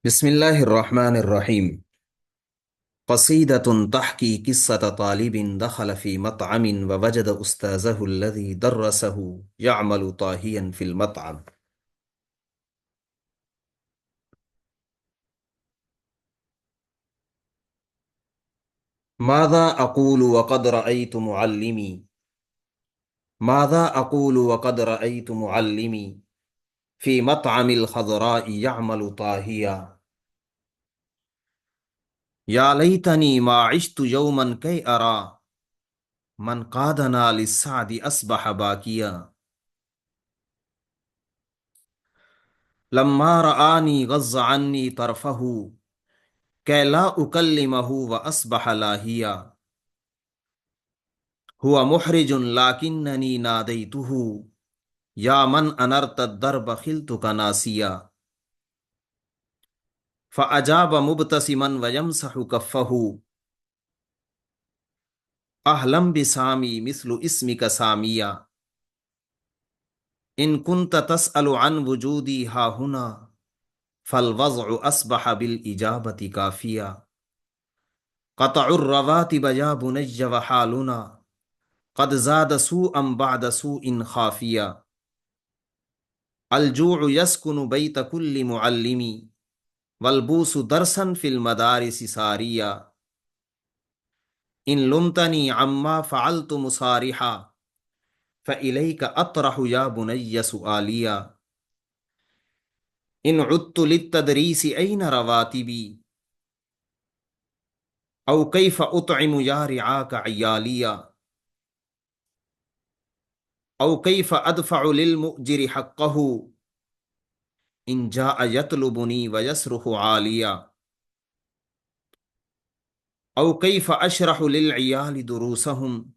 بسم الله الرحمن الرحيم. قصيدة تحكي قصة طالب دخل في مطعم ووجد أستاذه الذي درسه يعمل طاهيا في المطعم. ماذا أقول وقد رأيت معلمي؟ ماذا أقول وقد رأيت معلمي في مطعم الخضراء يعمل طاهيا؟ يا ليتني ما عشت يوما كي أرى من قادنا للسعد أصبح باكيا. لما رآني غض عني طرفه كي لا أكلمه وأصبح لاهيا. هو محرج لكنني ناديته يا من أنرت الدرب خلتك ناسيا. فأجاب مبتسما ويمسح كفه أهلا بسامي مثل اسمك ساميا. إن كنت تسأل عن وجودي ها هنا فالوضع أصبح بالإجابة كافيا. قطع الرواتب يا بني وحالنا قد زاد سوءا بعد سوء خافيا. الجوع يسكن بيت كل معلم والبوس درسا في المدارس ساريا. إن لمتني عما فعلت مصارحا فإليك أطرح يا بني سؤاليا. إن عدت للتدريس أين رواتبي أو كيف أطعم يا رعاك عياليا أو كيف أدفع للمؤجر حقه إن جاء يطلبني ويصرخ عاليا أو كيف أشرح للعيال دروسهم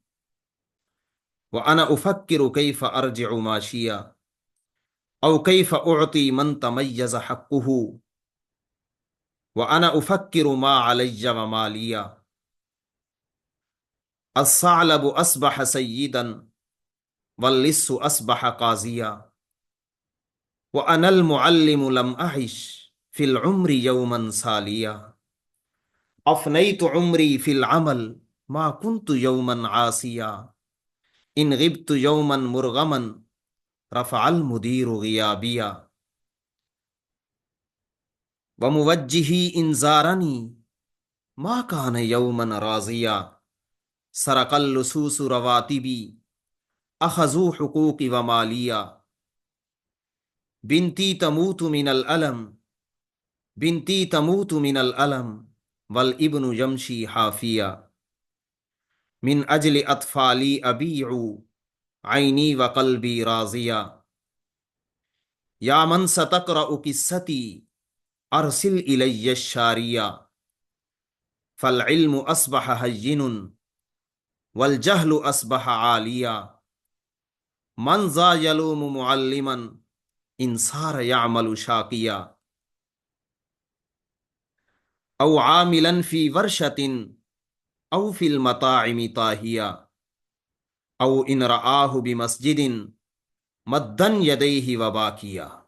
وأنا أفكر كيف أرجع ماشيا أو كيف أعطي من تميز حقه وأنا أفكر ما علي وما لي. الثعلب أصبح سيدا واللص أصبح قاضيا وأنا المعلم لم أعش في العمر يوما ساليا. أفنيت عمري في العمل ما كنت يوما عاصيا. إن غبت يوما مرغما رفع المدير غيابيا. وموجهي إن زارني ما كان يوما راضيا. سرق اللصوص رواتبي أخذوا حقوقي وماليا. بنتي تموت من الألم بنتي تموت من الألم والابن يمشي حافيا. من أجل أطفالي أبيع عيني وقلبي راضيا. يا من ستقرأ قصتي أرسل إلي الشارية. فالعلم أصبح هين والجهل أصبح عاليا. من ذا يلوم معلما إن صار يعمل شاقيا أو عاملا في ورشة أو في المطاعم طاهيا أو إن رآه بمسجد مدا يديه وباكيا.